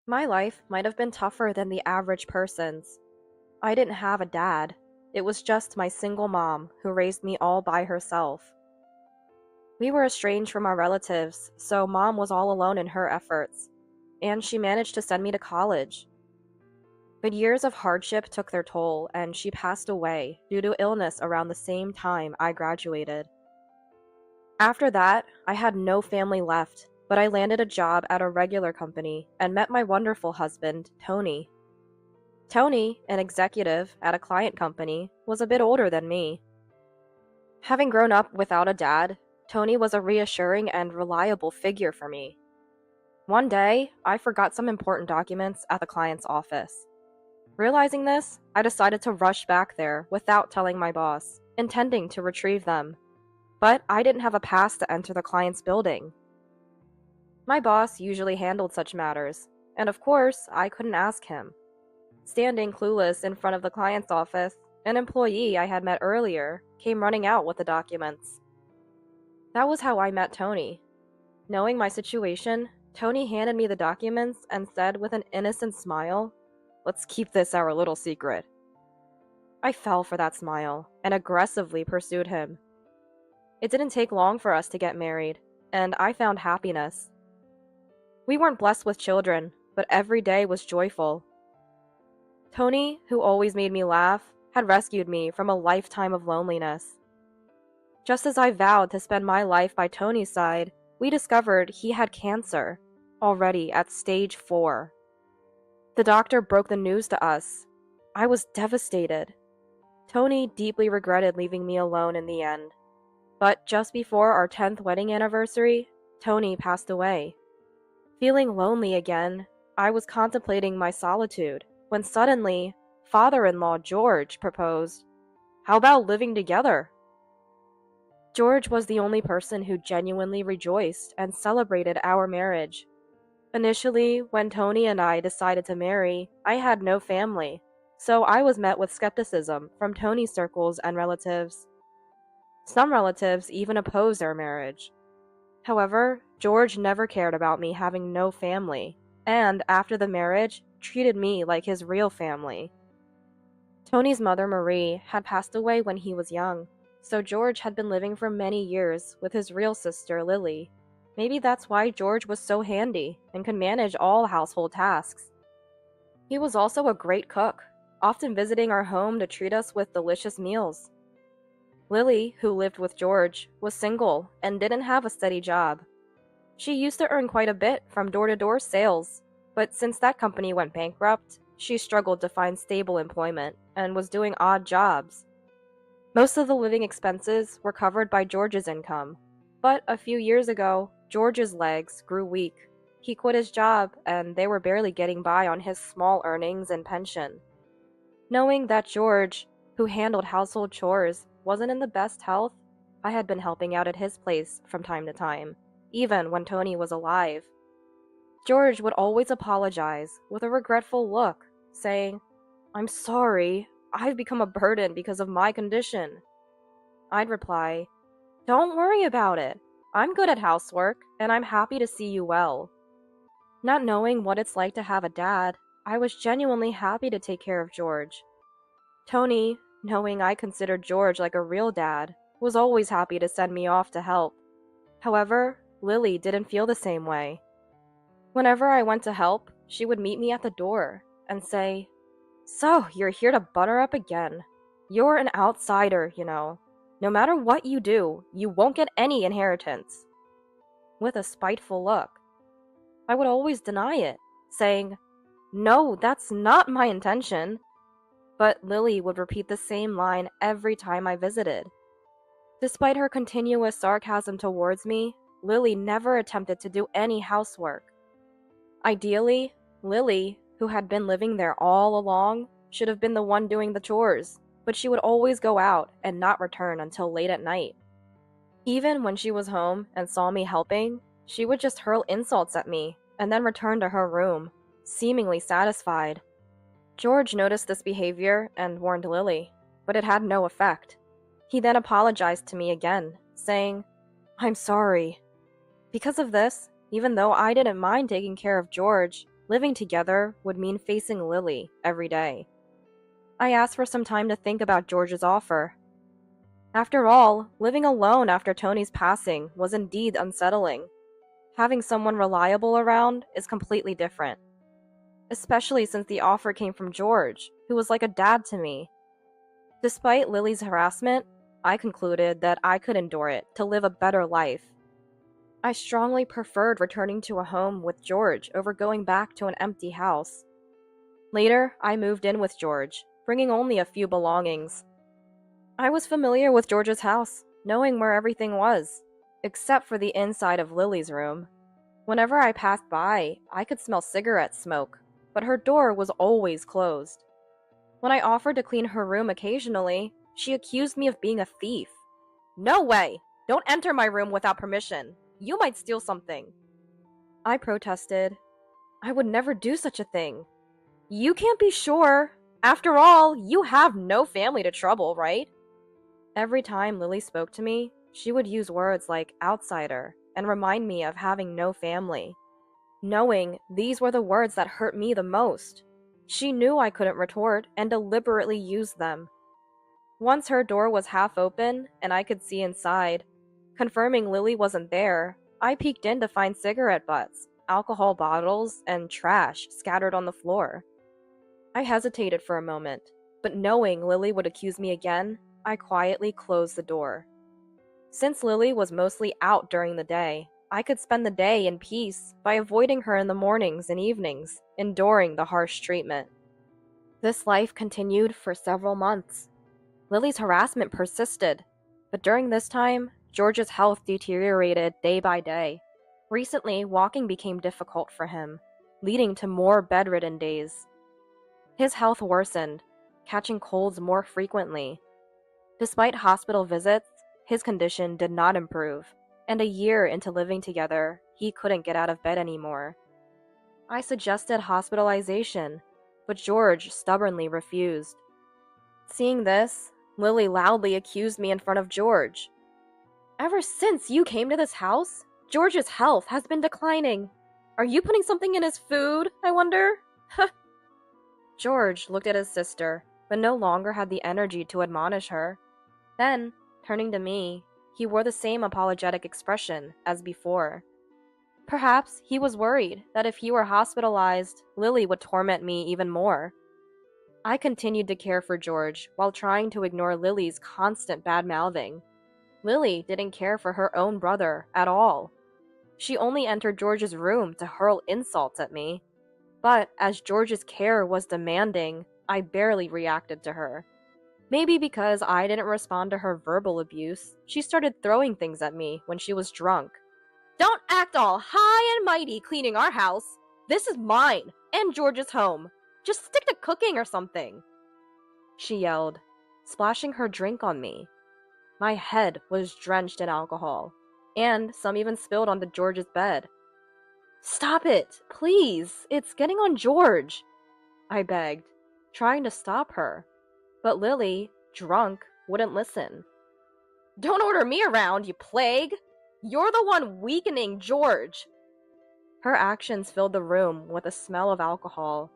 My life might have been tougher than the average person's. I didn't have a dad. It was just my single mom who raised me all by herself. We were estranged from our relatives, so mom was all alone in her efforts, and she managed to send me to college. But years of hardship took their toll, and she passed away due to illness around the same time I graduated. After that, I had no family left, but I landed a job at a regular company and met my wonderful husband, Tony. Tony, an executive at a client company, was a bit older than me. Having grown up without a dad, Tony was a reassuring and reliable figure for me. One day, I forgot some important documents at the client's office. Realizing this, I decided to rush back there without telling my boss, intending to retrieve them. But I didn't have a pass to enter the client's building. My boss usually handled such matters, and of course, I couldn't ask him. Standing clueless in front of the client's office, an employee I had met earlier came running out with the documents. That was how I met Tony. Knowing my situation, Tony handed me the documents and said with an innocent smile, "Let's keep this our little secret." I fell for that smile and aggressively pursued him. It didn't take long for us to get married, and I found happiness. We weren't blessed with children, but every day was joyful. Tony, who always made me laugh, had rescued me from a lifetime of loneliness. Just as I vowed to spend my life by Tony's side, we discovered he had cancer, already at stage 4. The doctor broke the news to us. I was devastated. Tony deeply regretted leaving me alone in the end. But just before our 10th wedding anniversary, Tony passed away. Feeling lonely again, I was contemplating my solitude when suddenly, father-in-law George proposed, "How about living together?" George was the only person who genuinely rejoiced and celebrated our marriage. Initially, when Tony and I decided to marry, I had no family, so I was met with skepticism from Tony's circles and relatives. Some relatives even opposed our marriage. However, George never cared about me having no family, and after the marriage, treated me like his real family. Tony's mother, Marie, had passed away when he was young, so George had been living for many years with his real sister, Lily. Maybe that's why George was so handy and could manage all household tasks. He was also a great cook, often visiting our home to treat us with delicious meals. Lily, who lived with George, was single and didn't have a steady job. She used to earn quite a bit from door-to-door sales, but since that company went bankrupt, she struggled to find stable employment and was doing odd jobs. Most of the living expenses were covered by George's income, but a few years ago, George's legs grew weak. He quit his job, and they were barely getting by on his small earnings and pension. Knowing that George, who handled household chores, wasn't in the best health, I had been helping out at his place from time to time, even when Tony was alive. George would always apologize with a regretful look, saying, "I'm sorry, I've become a burden because of my condition." I'd reply, "Don't worry about it. I'm good at housework, and I'm happy to see you well." Not knowing what it's like to have a dad, I was genuinely happy to take care of George. Tony, knowing I considered George like a real dad, was always happy to send me off to help. However, Lily didn't feel the same way. Whenever I went to help, she would meet me at the door and say, "So, you're here to butter up again. You're an outsider, you know. No matter what you do, you won't get any inheritance." With a spiteful look. I would always deny it, saying, "No, that's not my intention." But Lily would repeat the same line every time I visited. Despite her continuous sarcasm towards me, Lily never attempted to do any housework. Ideally, Lily, who had been living there all along, should have been the one doing the chores, but she would always go out and not return until late at night. Even when she was home and saw me helping, she would just hurl insults at me and then return to her room, seemingly satisfied. George noticed this behavior and warned Lily, but it had no effect. He then apologized to me again, saying, "I'm sorry." Because of this, even though I didn't mind taking care of George, living together would mean facing Lily every day. I asked for some time to think about George's offer. After all, living alone after Tony's passing was indeed unsettling. Having someone reliable around is completely different, especially since the offer came from George, who was like a dad to me. Despite Lily's harassment, I concluded that I could endure it to live a better life. I strongly preferred returning to a home with George over going back to an empty house. Later, I moved in with George, bringing only a few belongings. I was familiar with George's house, knowing where everything was, except for the inside of Lily's room. Whenever I passed by, I could smell cigarette smoke, but her door was always closed. When I offered to clean her room occasionally, she accused me of being a thief. "No way! Don't enter my room without permission. You might steal something." I protested. "I would never do such a thing." "You can't be sure. After all, you have no family to trouble, right?" Every time Lily spoke to me, she would use words like outsider and remind me of having no family. Knowing these were the words that hurt me the most, she knew I couldn't retort and deliberately used them. Once her door was half open and I could see inside, confirming Lily wasn't there, I peeked in to find cigarette butts, alcohol bottles, and trash scattered on the floor. I hesitated for a moment, but knowing Lily would accuse me again, I quietly closed the door. Since Lily was mostly out during the day, I could spend the day in peace by avoiding her in the mornings and evenings, enduring the harsh treatment. This life continued for several months. Lily's harassment persisted, but during this time, George's health deteriorated day by day. Recently, walking became difficult for him, leading to more bedridden days. His health worsened, catching colds more frequently. Despite hospital visits, his condition did not improve, and a year into living together, he couldn't get out of bed anymore. I suggested hospitalization, but George stubbornly refused. Seeing this, Lily loudly accused me in front of George. "Ever since you came to this house, George's health has been declining. Are you putting something in his food, I wonder?" George looked at his sister, but no longer had the energy to admonish her. Then, turning to me, he wore the same apologetic expression as before. Perhaps he was worried that if he were hospitalized, Lily would torment me even more. I continued to care for George while trying to ignore Lily's constant bad-mouthing. Lily didn't care for her own brother at all. She only entered George's room to hurl insults at me. But as George's care was demanding, I barely reacted to her. Maybe because I didn't respond to her verbal abuse, she started throwing things at me when she was drunk. "Don't act all high and mighty cleaning our house. This is mine, and George's home. Just stick to cooking or something," she yelled, splashing her drink on me. My head was drenched in alcohol, and some even spilled onto George's bed. "Stop it, please. It's getting on George," I begged, trying to stop her. But Lily, drunk, wouldn't listen. "Don't order me around, you plague! You're the one weakening George!" Her actions filled the room with a smell of alcohol.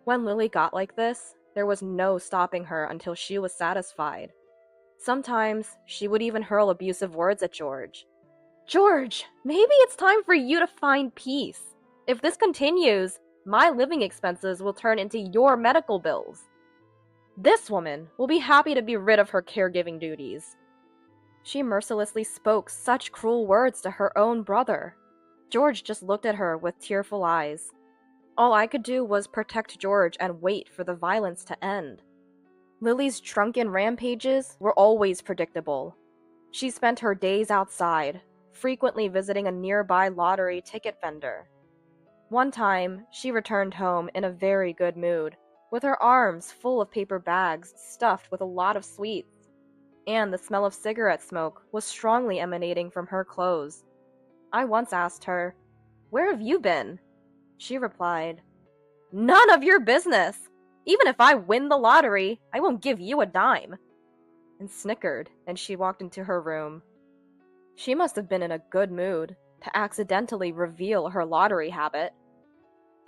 When Lily got like this, there was no stopping her until she was satisfied. Sometimes, she would even hurl abusive words at George. "George, maybe it's time for you to find peace. If this continues, my living expenses will turn into your medical bills. This woman will be happy to be rid of her caregiving duties." She mercilessly spoke such cruel words to her own brother. George just looked at her with tearful eyes. All I could do was protect George and wait for the violence to end. Lily's drunken rampages were always predictable. She spent her days outside, frequently visiting a nearby lottery ticket vendor. One time, she returned home in a very good mood, with her arms full of paper bags stuffed with a lot of sweets, and the smell of cigarette smoke was strongly emanating from her clothes. I once asked her, "Where have you been?" She replied, "None of your business! Even if I win the lottery, I won't give you a dime," and snickered, and she walked into her room. She must have been in a good mood to accidentally reveal her lottery habit.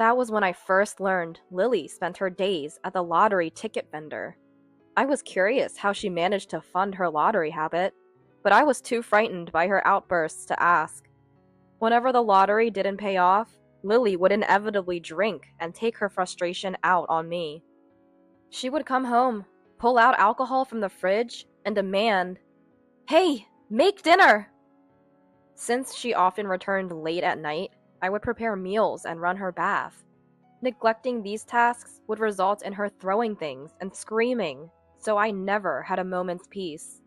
That was when I first learned Lily spent her days at the lottery ticket vendor. I was curious how she managed to fund her lottery habit, but I was too frightened by her outbursts to ask. Whenever the lottery didn't pay off, Lily would inevitably drink and take her frustration out on me. She would come home, pull out alcohol from the fridge, and demand, "Hey, make dinner!" Since she often returned late at night, I would prepare meals and run her bath. Neglecting these tasks would result in her throwing things and screaming, so I never had a moment's peace.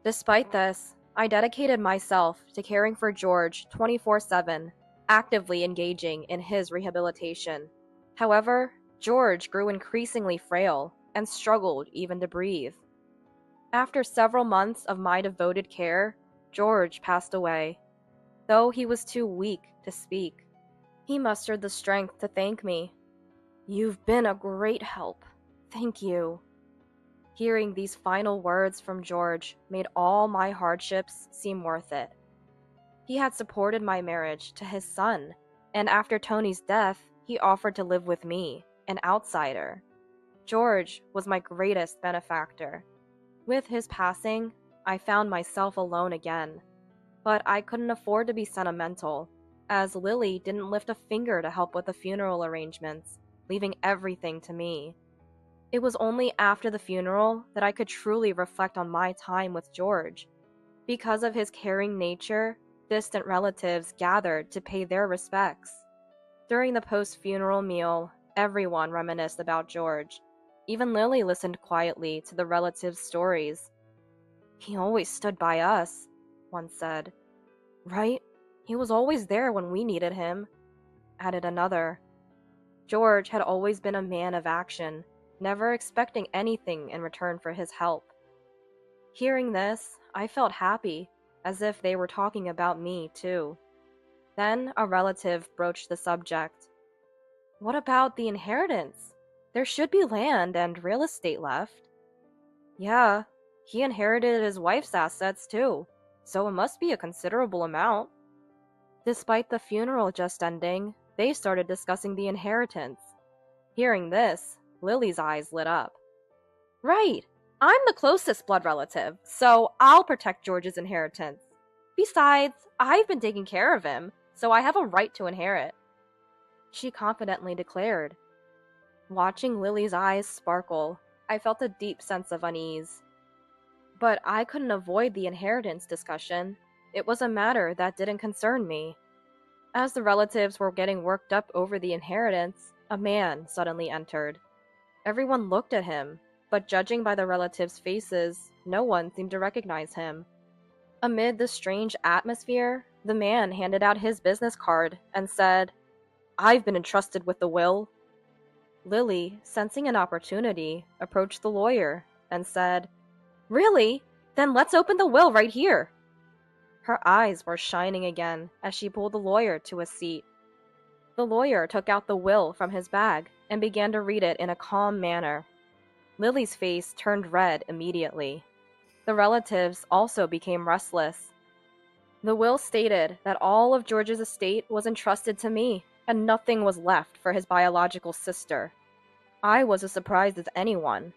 Despite this, I dedicated myself to caring for George 24/7, actively engaging in his rehabilitation. However, George grew increasingly frail and struggled even to breathe. After several months of my devoted care, George passed away, though he was too weak to speak. He mustered the strength to thank me. "You've been a great help. Thank you." Hearing these final words from George made all my hardships seem worth it. He had supported my marriage to his son, and after Tony's death, he offered to live with me, an outsider. George was my greatest benefactor. With his passing, I found myself alone again. But I couldn't afford to be sentimental, as Lily didn't lift a finger to help with the funeral arrangements, leaving everything to me. It was only after the funeral that I could truly reflect on my time with George. Because of his caring nature, distant relatives gathered to pay their respects. During the post-funeral meal, everyone reminisced about George. Even Lily listened quietly to the relatives' stories. "He always stood by us," one said. "Right? He was always there when we needed him," added another. George had always been a man of action, never expecting anything in return for his help. Hearing this, I felt happy, as if they were talking about me too. Then a relative broached the subject. "What about the inheritance? There should be land and real estate left." "Yeah, he inherited his wife's assets too, so it must be a considerable amount." Despite the funeral just ending, they started discussing the inheritance. Hearing this, Lily's eyes lit up. "Right! I'm the closest blood relative, so I'll protect George's inheritance. Besides, I've been taking care of him, so I have a right to inherit," she confidently declared. Watching Lily's eyes sparkle, I felt a deep sense of unease. But I couldn't avoid the inheritance discussion. It was a matter that didn't concern me. As the relatives were getting worked up over the inheritance, a man suddenly entered. Everyone looked at him, but judging by the relatives' faces, no one seemed to recognize him. Amid the strange atmosphere, the man handed out his business card and said, "I've been entrusted with the will." Lily, sensing an opportunity, approached the lawyer and said, "Really? Then let's open the will right here." Her eyes were shining again as she pulled the lawyer to a seat. The lawyer took out the will from his bag and began to read it in a calm manner. Lily's face turned red immediately. The relatives also became restless. The will stated that all of George's estate was entrusted to me, and nothing was left for his biological sister. I was as surprised as anyone.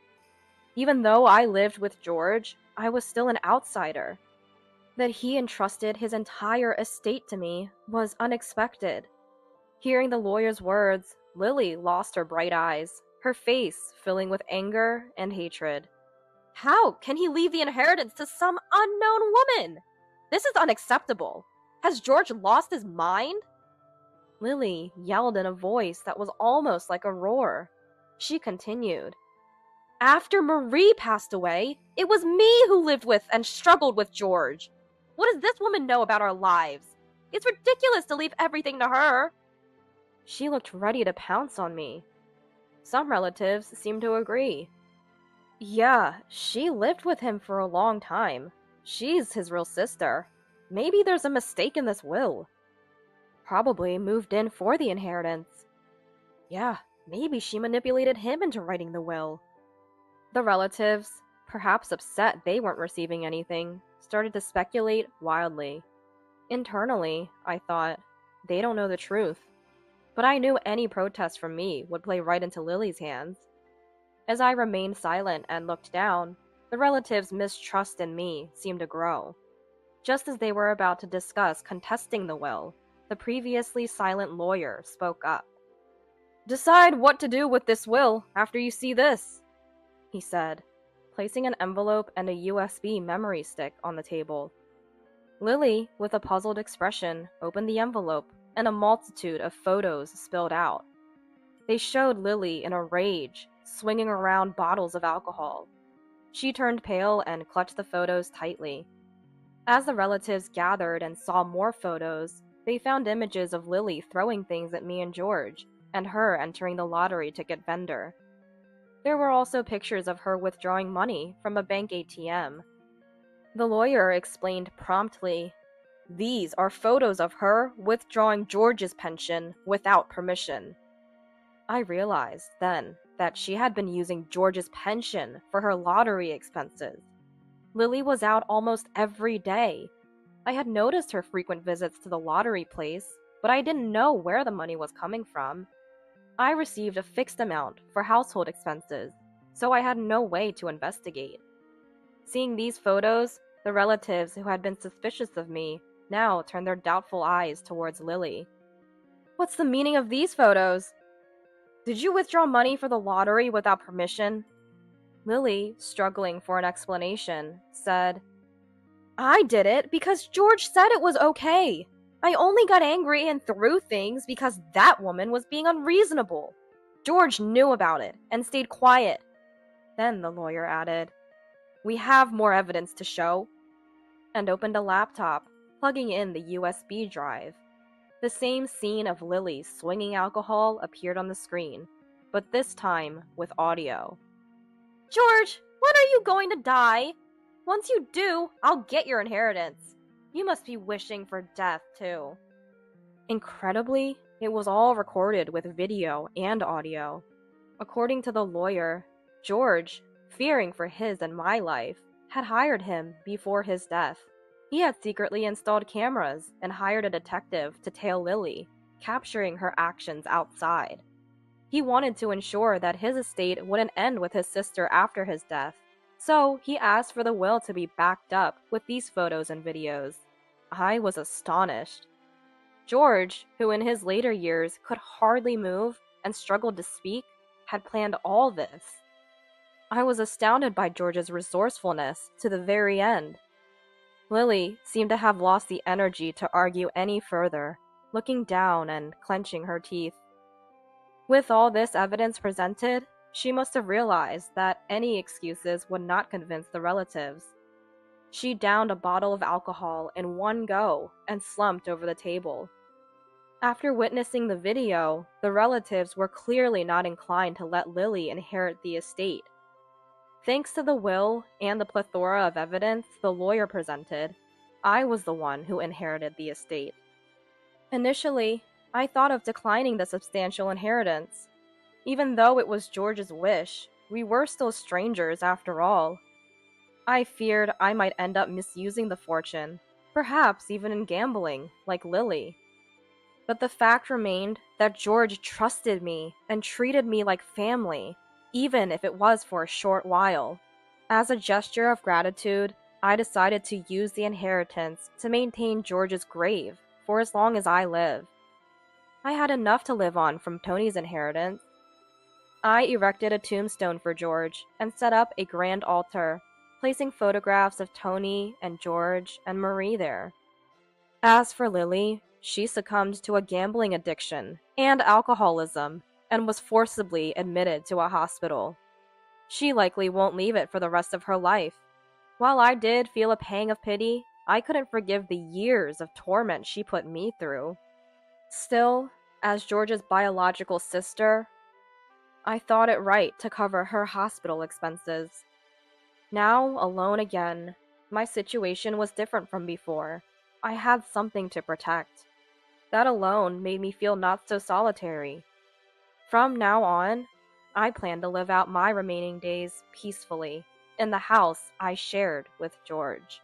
Even though I lived with George, I was still an outsider. That he entrusted his entire estate to me was unexpected. Hearing the lawyer's words, Lily lost her bright eyes, her face filling with anger and hatred. "How can he leave the inheritance to some unknown woman? This is unacceptable. Has George lost his mind?" Lily yelled in a voice that was almost like a roar. She continued, "After Marie passed away, it was me who lived with and struggled with George. What does this woman know about our lives? It's ridiculous to leave everything to her." She looked ready to pounce on me. Some relatives seemed to agree. "Yeah, she lived with him for a long time. She's his real sister. Maybe there's a mistake in this will. Probably moved in for the inheritance. Yeah, maybe she manipulated him into writing the will." The relatives, perhaps upset they weren't receiving anything, started to speculate wildly. Internally, I thought, they don't know the truth. But I knew any protest from me would play right into Lily's hands. As I remained silent and looked down, the relatives' mistrust in me seemed to grow. Just as they were about to discuss contesting the will, the previously silent lawyer spoke up. "Decide what to do with this will after you see this," he said, placing an envelope and a USB memory stick on the table. Lily, with a puzzled expression, opened the envelope, and a multitude of photos spilled out. They showed Lily in a rage, swinging around bottles of alcohol. She turned pale and clutched the photos tightly. As the relatives gathered and saw more photos, they found images of Lily throwing things at me and George, and her entering the lottery ticket vendor. There were also pictures of her withdrawing money from a bank ATM. The lawyer explained promptly, "These are photos of her withdrawing George's pension without permission." I realized then that she had been using George's pension for her lottery expenses. Lily was out almost every day. I had noticed her frequent visits to the lottery place, but I didn't know where the money was coming from. I received a fixed amount for household expenses, so I had no way to investigate. Seeing these photos, the relatives who had been suspicious of me now turned their doubtful eyes towards Lily. "What's the meaning of these photos? Did you withdraw money for the lottery without permission?" Lily, struggling for an explanation, said, "I did it because George said it was okay. I only got angry and threw things because that woman was being unreasonable. George knew about it and stayed quiet." Then the lawyer added, "We have more evidence to show," and opened a laptop, plugging in the USB drive. The same scene of Lily swinging alcohol appeared on the screen, but this time with audio. "George, when are you going to die? Once you do, I'll get your inheritance. You must be wishing for death, too." Incredibly, it was all recorded with video and audio. According to the lawyer, George, fearing for his and my life, had hired him before his death. He had secretly installed cameras and hired a detective to tail Lily, capturing her actions outside. He wanted to ensure that his estate wouldn't end with his sister after his death, so he asked for the will to be backed up with these photos and videos. I was astonished. George, who in his later years could hardly move and struggled to speak, had planned all this. I was astounded by George's resourcefulness to the very end. Lily seemed to have lost the energy to argue any further, looking down and clenching her teeth. With all this evidence presented, she must have realized that any excuses would not convince the relatives. She downed a bottle of alcohol in one go and slumped over the table. After witnessing the video, the relatives were clearly not inclined to let Lily inherit the estate. Thanks to the will and the plethora of evidence the lawyer presented, I was the one who inherited the estate. Initially, I thought of declining the substantial inheritance. Even though it was George's wish, we were still strangers after all. I feared I might end up misusing the fortune, perhaps even in gambling, like Lily. But the fact remained that George trusted me and treated me like family, even if it was for a short while. As a gesture of gratitude, I decided to use the inheritance to maintain George's grave for as long as I live. I had enough to live on from Tony's inheritance. I erected a tombstone for George and set up a grand altar, placing photographs of Tony and George and Marie there. As for Lily, she succumbed to a gambling addiction and alcoholism and was forcibly admitted to a hospital. She likely won't leave it for the rest of her life. While I did feel a pang of pity, I couldn't forgive the years of torment she put me through. Still, as George's biological sister, I thought it right to cover her hospital expenses. Now, alone again, my situation was different from before. I had something to protect. That alone made me feel not so solitary. From now on, I plan to live out my remaining days peacefully in the house I shared with George.